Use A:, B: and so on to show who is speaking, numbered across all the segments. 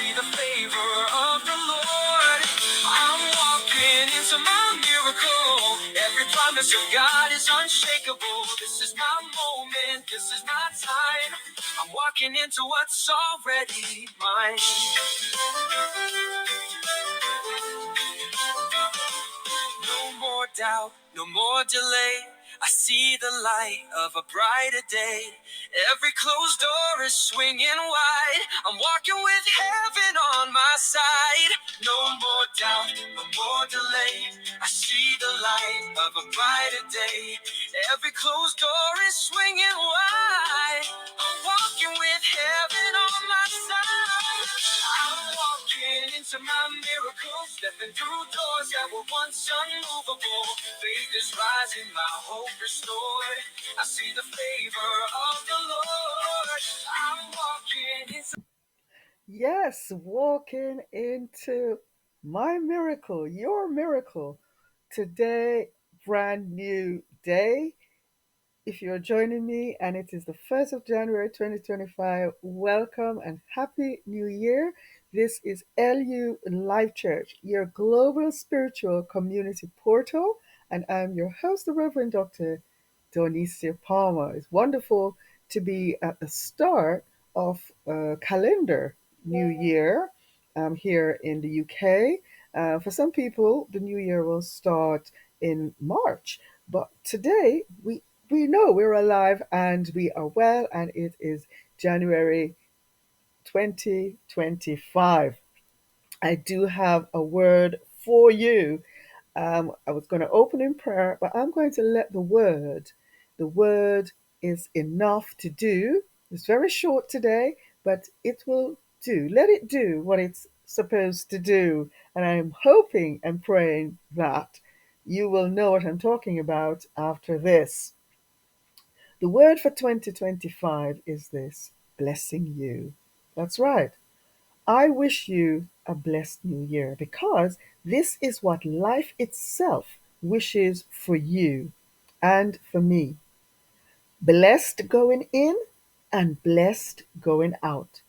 A: see the favor of the Lord. I'm walking into my miracle. Every promise of God is unshakable. This is my moment, this is my time. I'm walking into what's already mine. No more doubt, no more delay. I see the light of a brighter day. Every closed door is swinging wide. I'm walking with heaven on my side. No more doubt, no more delay. I see the light of a brighter day. Every closed door is swinging wide. I'm walking with heaven on my side. I'm walking into my miracle, stepping through doors that were once unmovable. Faith is rising, my hope restored. I see the favor of the Lord. I'm walking into. Yes, walking into my miracle, your miracle. Today, brand new day. If you're joining me and it is the 1st of January 2025, welcome and Happy New Year. This is LU Life Church, your global spiritual community portal, and I'm your host, the Reverend Dr Dawnecia Palmer. It's wonderful to be at the start of a calendar new year here in the UK. For some people, the new year will start in March, but today we know we're alive and we are well, and it is January 2025. I do have a word for you. I was going to open in prayer, but I'm going to let the word is enough to do. It's very short today, but it will do. Let it do what it's supposed to do. And I'm hoping and praying that you will know what I'm talking about after this. The word for 2025 is this: blessing you. That's right. I wish you a blessed new year because this is what life itself wishes for you and for me. Blessed going in and blessed going out.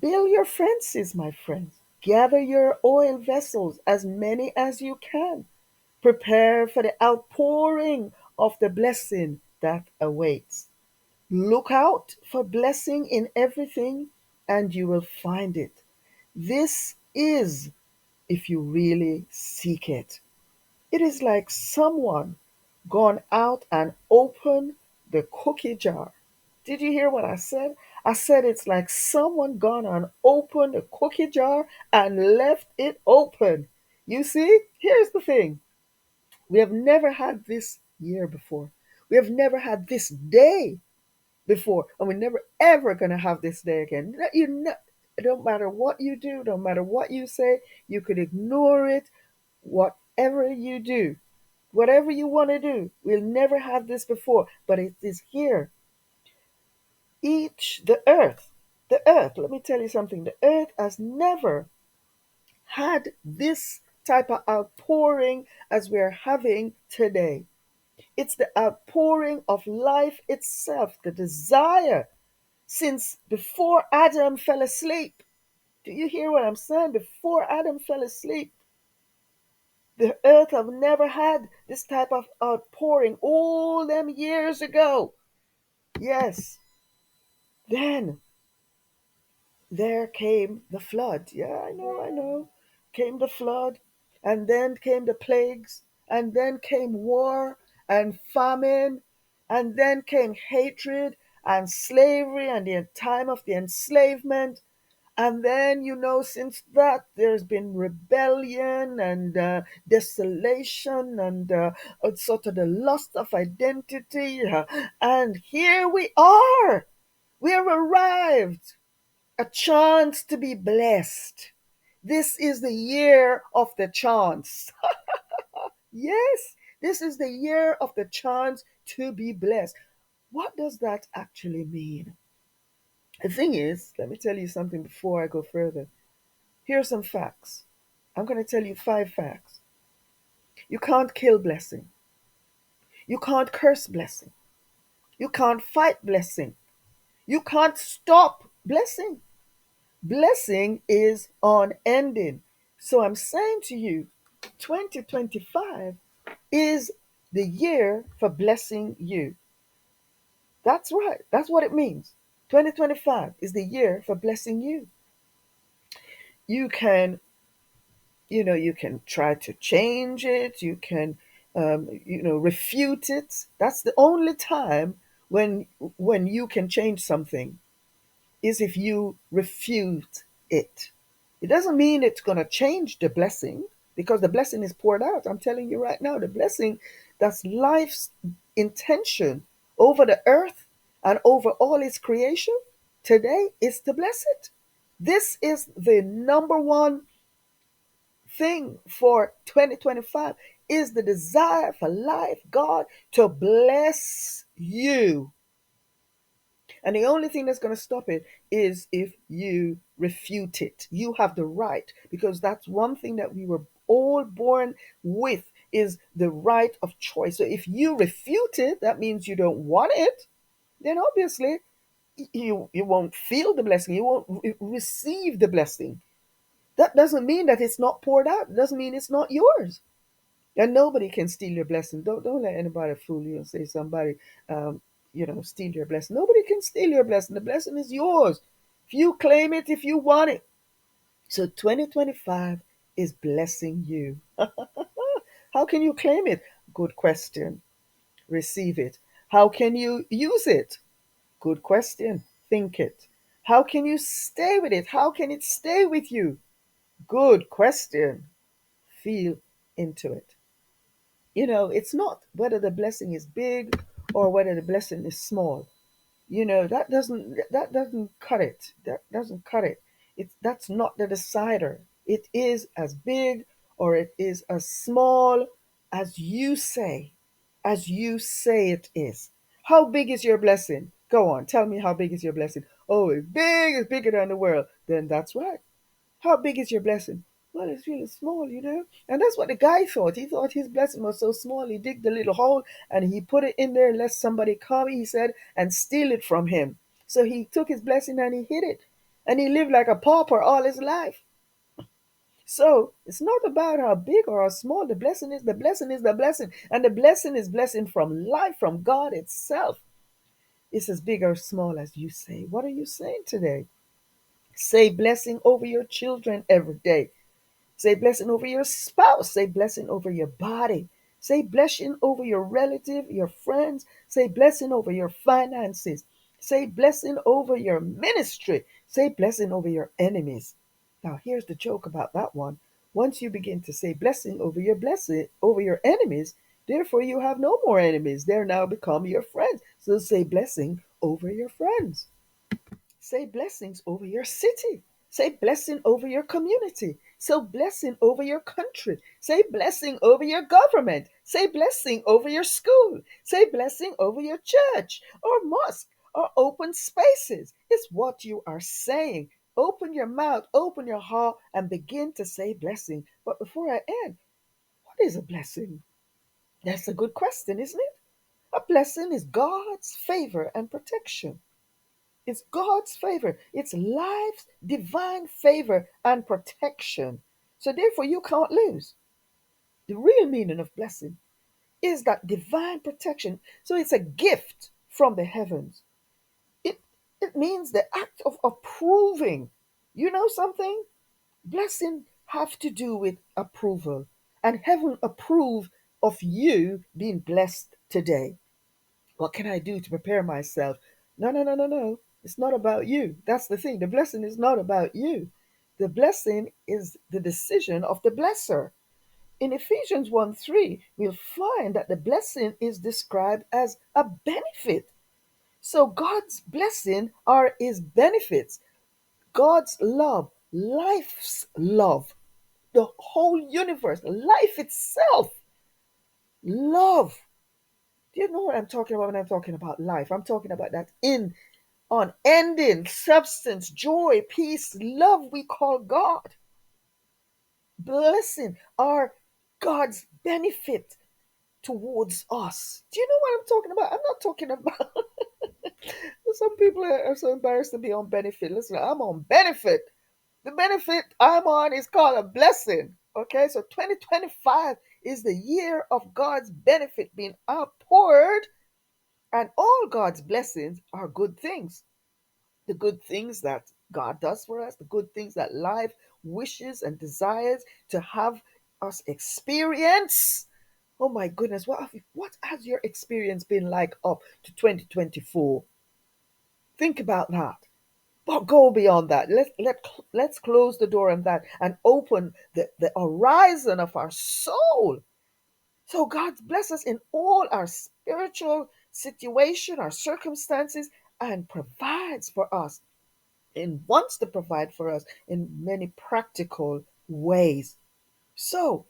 A: Build your fences, my friends. Gather your oil vessels, as many as you can. Prepare for the outpouring of the blessing that awaits. Look out for blessing in everything, and you will find it. This is if you really seek it. It is like someone gone out and opened the cookie jar. Did you hear what I said? I said it's like someone gone and opened a cookie jar and left it open. You see, here's the thing. We have never had this year before. We have never had this day before, and we're never ever going to have this day again. It don't matter what you do, don't matter what you say, you could ignore it. Whatever you do, whatever you want to do, we'll never have this before, but it is here. The earth, let me tell you something, the earth has never had this type of outpouring as we're having today. It's the outpouring of life itself, the desire since before Adam fell asleep. Do you hear what I'm saying? Before Adam fell asleep, the earth have never had this type of outpouring all them years ago. Yes. Then there came the flood. Yeah, I know. Came the flood, and then came the plagues, and then came war and famine, and then came hatred and slavery and the time of the enslavement. And then, since that, there's been rebellion and desolation and sort of the loss of identity. And here we are. We have arrived. A chance to be blessed. This is the year of the chance. Yes, this is the year of the chance to be blessed. What does that actually mean? The thing is, let me tell you something before I go further. Here are some facts. I'm going to tell you 5 facts. You can't kill blessing. You can't curse blessing. You can't fight blessing. You can't stop blessing. Blessing is unending. So I'm saying to you, 2025 is the year for blessing you. That's right. That's what it means. 2025 is the year for blessing you. You can, you can try to change it. You can, refute it. That's the only time when when you can change something is if you refute it. It doesn't mean it's going to change the blessing because the blessing is poured out. I'm telling you right now, the blessing that's life's intention over the earth and over all its creation today is to bless it. This is the number one thing for 2025 is the desire for life, God, to bless you. And the only thing that's going to stop it is if you refute it. You have the right, because that's one thing that we were all born with is the right of choice. So if you refute it, that means you don't want it, then obviously you won't feel the blessing. You won't receive the blessing. That doesn't mean that it's not poured out. It doesn't mean it's not yours. And nobody can steal your blessing. Don't let anybody fool you and say somebody steal your blessing. Nobody can steal your blessing. The blessing is yours. If you claim it, if you want it. So 2025 is blessing you. How can you claim it? Good question. Receive it. How can you use it? Good question. Think it. How can you stay with it? How can it stay with you? Good question. Feel into it. It's not whether the blessing is big or whether the blessing is small. That doesn't cut it. That doesn't cut it. That's not the decider. It is as big or it is as small as you say, it is. How big is your blessing? Go on, tell me, how big is your blessing? Oh, it's big, it's bigger than the world. Then that's right. How big is your blessing? Well, it's really small. And that's what the guy thought. He thought his blessing was so small. He digged a little hole and he put it in there lest somebody come, he said, and steal it from him. So he took his blessing and he hid it. And he lived like a pauper all his life. So it's not about how big or how small the blessing is. The blessing is the blessing. And the blessing is blessing from life, from God itself. It's as big or small as you say. What are you saying today? Say blessing over your children every day. Say blessing over your spouse. Say blessing over your body. Say blessing over your relative, your friends. Say blessing over your finances. Say blessing over your ministry. Say blessing over your enemies. Now, here's the joke about that one. Once you begin to say blessing over your enemies, therefore you have no more enemies. They're now become your friends. So say blessing over your friends. Say blessings over your city. Say blessing over your community. Say blessing over your country. Say blessing over your government. Say blessing over your school. Say blessing over your church or mosque or open spaces. It's what you are saying. Open your mouth, open your heart, and begin to say blessing. But before I end, what is a blessing? That's a good question, isn't it? A blessing is God's favor and protection. It's God's favor. It's life's divine favor and protection. So therefore, you can't lose. The real meaning of blessing is that divine protection. So it's a gift from the heavens. It it means the act of approving. You know something? Blessing have to do with approval. And heaven approve of you being blessed today. What can I do to prepare myself? No, no, no, no, no. It's not about you. That's the thing. The blessing is not about you. The blessing is the decision of the blesser. In Ephesians 1:3, we'll find that the blessing is described as a benefit. So God's blessing are his benefits. God's love, life's love, the whole universe, life itself, love. Do you know what I'm talking about when I'm talking about life? I'm talking about that unending substance, joy, peace, love we call God. Blessing are God's benefit towards us. Do you know what I'm talking about? I'm not talking about some people are so embarrassed to be on benefit. Listen, I'm on benefit. The benefit I'm on is called a blessing. Okay, so 2025 is the year of God's benefit being outpoured, and all God's blessings are good things. The good things that God does for us, the good things that life wishes and desires to have us experience. Oh my goodness, what has your experience been like up to 2024? Think about that. But go beyond that. Let's close the door on that and open the horizon of our soul. So God bless us in all our spiritual situation, our circumstances, and provides for us and wants to provide for us in many practical ways. So,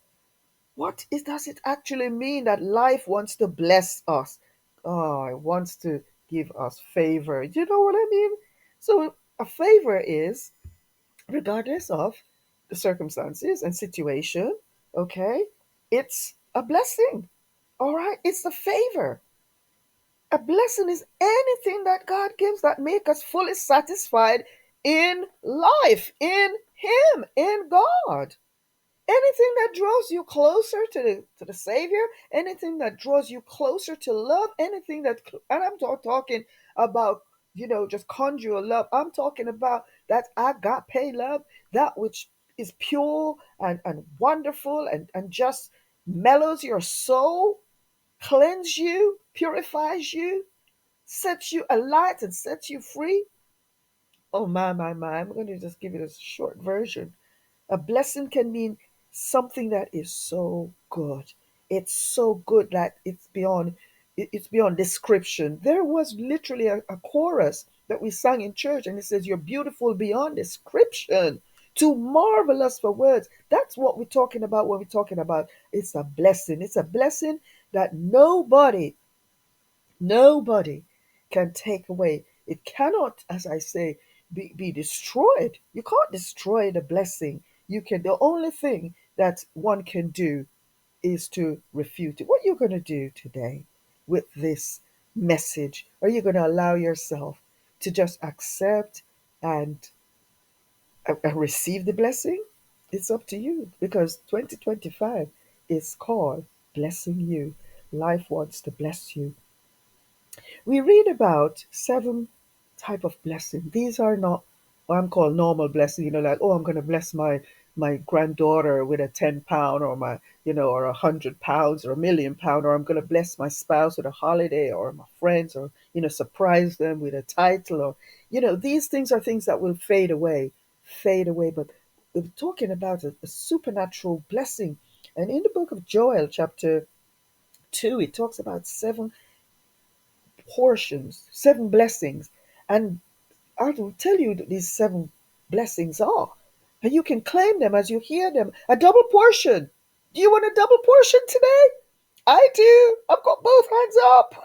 A: does it actually mean that life wants to bless us? Oh, it wants to give us favor. You know what I mean? So, a favor is, regardless of the circumstances and situation, okay, it's a blessing. All right, it's a favor. A blessing is anything that God gives that make us fully satisfied in life, in Him, in God. Anything that draws you closer to the Savior, anything that draws you closer to love, anything that, and I'm talking about, just conjugal love. I'm talking about that agape love, that which is pure and wonderful and just mellows your soul, cleanses you, purifies you, sets you alight and sets you free. Oh my. I'm going to just give it a short version. A blessing can mean something that is so good. It's so good that it's beyond description. There was literally a chorus that we sang in church, and it says, "You're beautiful beyond description, too marvelous for words." That's what we're talking about when we're talking about it's a blessing. It's a blessing that nobody can take away. It cannot, as I say, be destroyed. You can't destroy the blessing. The only thing that one can do is to refute it. What are you going to do today with this message? Are you going to allow yourself to just accept and receive the blessing? It's up to you, because 2025 is called blessing you. Life wants to bless you. We read about seven type of blessing. These are not what I'm called normal blessing, like, oh, I'm going to bless my granddaughter with a £10, or or £100 or £1,000,000, or I'm going to bless my spouse with a holiday, or my friends, or surprise them with a title, or these things are things that will fade away. But we're talking about a supernatural blessing. And in the book of Joel, chapter 2, it talks about seven portions, seven blessings. And I will tell you that these seven blessings are. And you can claim them as you hear them. A double portion. Do you want a double portion today? I do. I've got both hands up.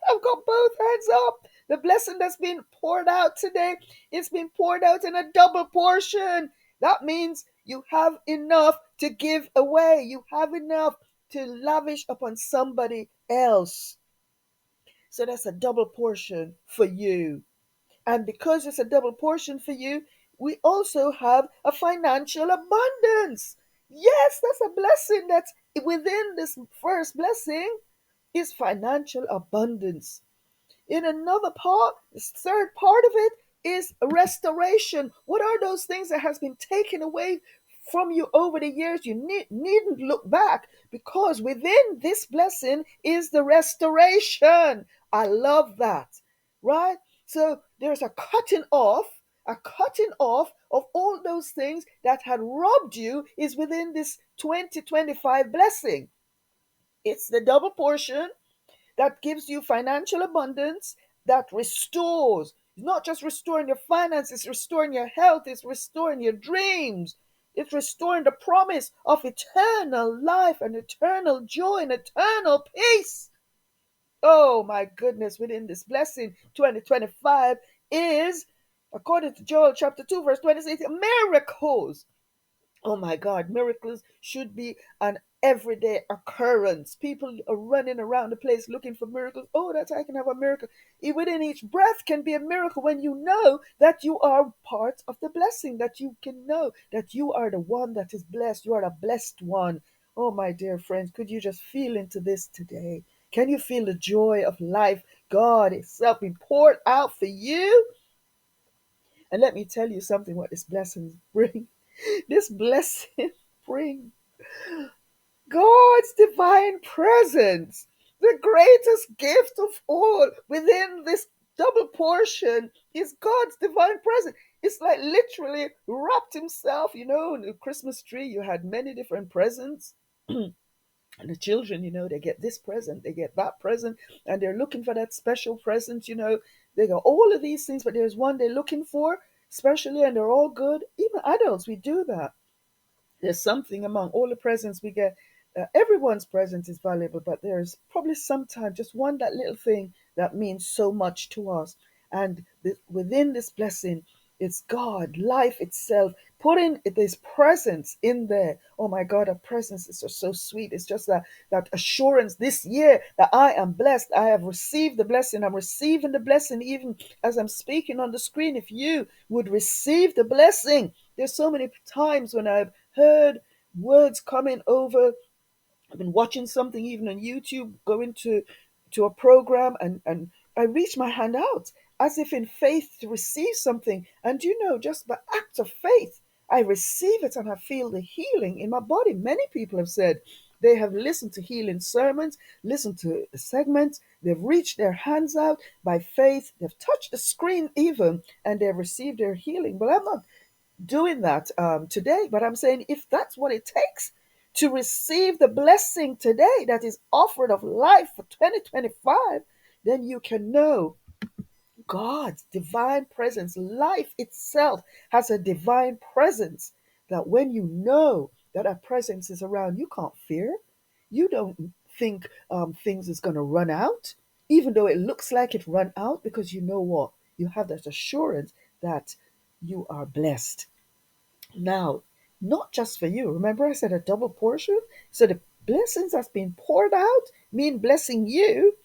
A: I've got both hands up. The blessing that's been poured out today, it's been poured out in a double portion. That means you have enough to give away. You have enough to lavish upon somebody else. So that's a double portion for you. And because it's a double portion for you, we also have a financial abundance. Yes, that's a blessing. That's within this first blessing is financial abundance. In another part, the third part of it is restoration. What are those things that has been taken away from you over the years? You needn't look back, because within this blessing is the restoration. I love that, right? So there's a cutting off of all those things that had robbed you is within this 2025 blessing. It's the double portion that gives you financial abundance, that restores. It's not just restoring your finances, it's restoring your health, it's restoring your dreams, it's restoring the promise of eternal life and eternal joy and eternal peace. Oh my goodness, within this blessing, 2025 is, according to Joel chapter 2, verse 26, miracles. Oh my God, miracles should be an everyday occurrence. People are running around the place looking for miracles. Oh, that I can have a miracle. Within each breath can be a miracle when you know that you are part of the blessing, that you can know that you are the one that is blessed. You are the blessed one. Oh, my dear friends, could you just feel into this today? Can you feel the joy of life? God itself being poured out for you. And let me tell you something what this blessing bring. This blessing bring God's divine presence, the greatest gift of all within this double portion is God's divine presence. It's like literally wrapped himself, in the Christmas tree, you had many different presents. And the children, they get this present, they get that present, and they're looking for that special present. They got all of these things, but there's one they're looking for, especially, and they're all good. Even adults, we do that. There's something among all the presents we get. Everyone's present is valuable, but there's probably sometimes just one that little thing that means so much to us. And within this blessing, it's God, life itself, putting this presence in there. Oh my God, a presence is just so sweet. It's just that assurance this year that I am blessed. I have received the blessing. I'm receiving the blessing even as I'm speaking on the screen. If you would receive the blessing, there's so many times when I've heard words coming over. I've been watching something even on YouTube, going to a program, and I reach my hand out as if in faith to receive something. And just by act of faith, I receive it and I feel the healing in my body. Many people have said they have listened to healing sermons, listened to segments, they've reached their hands out by faith, they've touched the screen even, and they've received their healing. But I'm not doing that today, but I'm saying if that's what it takes to receive the blessing today that is offered of life for 2025, then you can know God's divine presence. Life itself has a divine presence that when you know that a presence is around, you can't fear. You don't think things is going to run out, even though it looks like it run out, because you know what? You have that assurance that you are blessed. Now, not just for you. Remember, I said a double portion? So the blessings that's been poured out mean blessing you.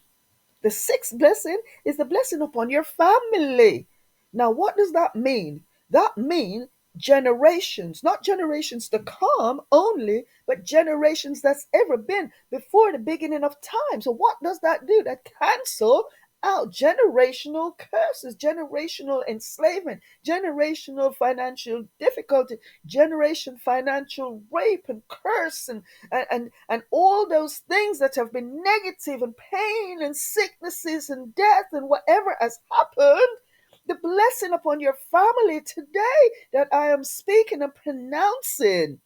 A: The sixth blessing is the blessing upon your family. Now, what does that mean? That means generations, not generations to come only, but generations that's ever been before the beginning of time. So, what does that do? That cancel out generational curses, generational enslavement, generational financial difficulty, generation financial rape and curse and all those things that have been negative and pain and sicknesses and death and whatever has happened. The blessing upon your family today that I am speaking and pronouncing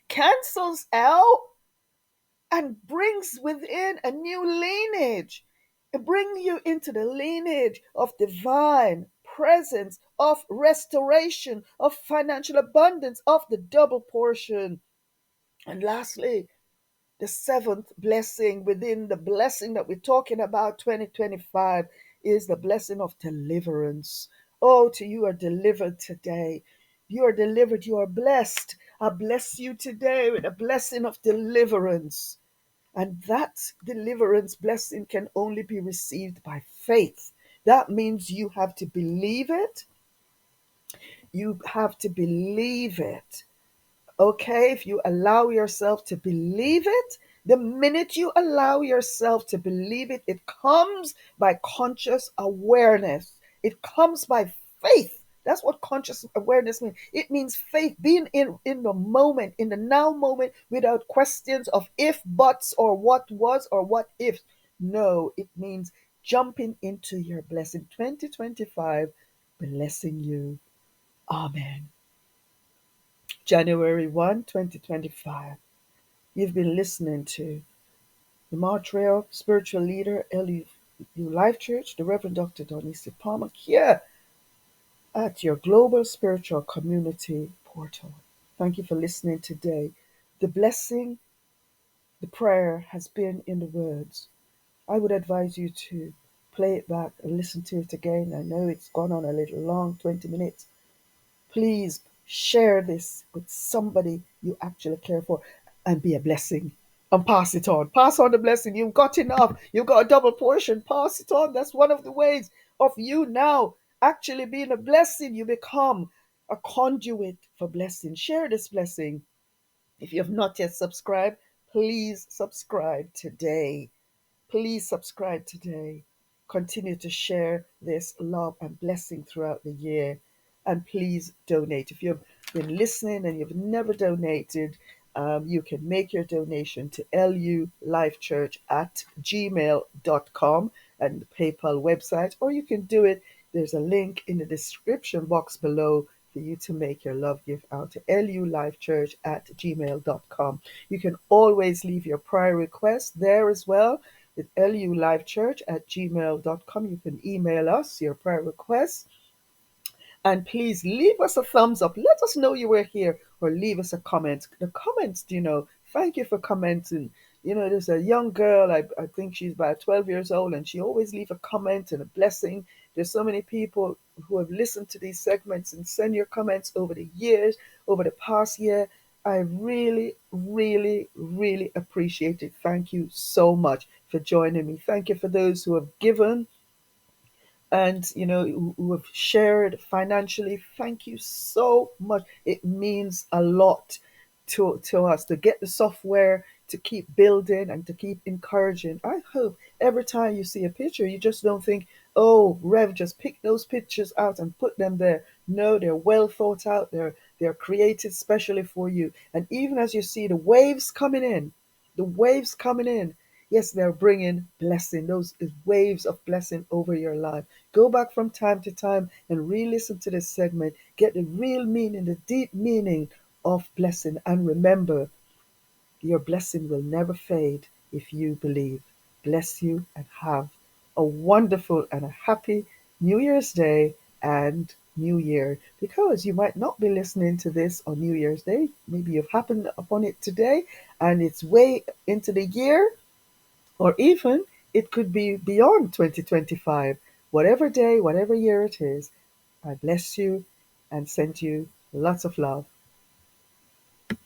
A: cancels out and brings within a new lineage. It brings you into the lineage of divine presence, of restoration, of financial abundance, of the double portion. And lastly, the seventh blessing within the blessing that we're talking about 2025 is the blessing of deliverance. Oh, to you are delivered today. You are delivered. You are blessed. I bless you today with a blessing of deliverance. And that deliverance blessing can only be received by faith. That means you have to believe it. You have to believe it. Okay, if you allow yourself to believe it, the minute you allow yourself to believe it, it comes by conscious awareness. It comes by faith. That's what conscious awareness means. It means faith, being in the moment, in the now moment, without questions of if, buts, or what was, or what if. No, it means jumping into your blessing. 2025, blessing you. Amen. January 1, 2025. You've been listening to the Matriarch, spiritual leader, LU Life Church, the Reverend Dr Dawnecia Palmer, here at your global spiritual community portal. Thank you for listening today. The blessing, the prayer has been in the words. I would advise you to play it back and listen to it again. I know it's gone on a little long, 20 minutes. Please share this with somebody you actually care for. and be a blessing and pass it on. Pass on the blessing. You've got enough. You've got a double portion. Pass it on. That's one of the ways of you now actually being a blessing. You become a conduit for blessing. Share this blessing. If you have not yet subscribed, please subscribe today. Please subscribe today. Continue to share this love and blessing throughout the year. And please donate. If you've been listening and you've never donated, you can make your donation to lulifechurch at gmail.com and the PayPal website, or you can do it. There's a link in the description box below for you to make your love gift out to lulifechurch at gmail.com. You can always leave your prayer request there as well with lulifechurch at gmail.com. You can email us your prayer requests. And please leave us a thumbs up. Let us know you were here, or leave us a comment. The comments, thank you for commenting. There's a young girl, I think she's about 12 years old, and she always leave a comment and a blessing. There's so many people who have listened to these segments and send your comments over the years, over the past year. I really, really, really appreciate it. Thank you so much for joining me. Thank you for those who have given and who have shared financially. Thank you so much. It means a lot to us to get the software, to keep building and to keep encouraging. I hope every time you see a picture, you just don't think, oh, Rev, just pick those pictures out and put them there. No, they're well thought out. They're created specially for you. And even as you see the waves coming in, yes, they're bringing blessing. Those is waves of blessing over your life. Go back from time to time and re-listen to this segment. Get the real meaning, the deep meaning of blessing. And remember, your blessing will never fade if you believe. Bless you and have a wonderful and a happy New Year's Day and New Year. Because you might not be listening to this on New Year's Day. Maybe you've happened upon it today and it's way into the year, or even it could be beyond 2025. Whatever day, whatever year it is, I bless you and send you lots of love.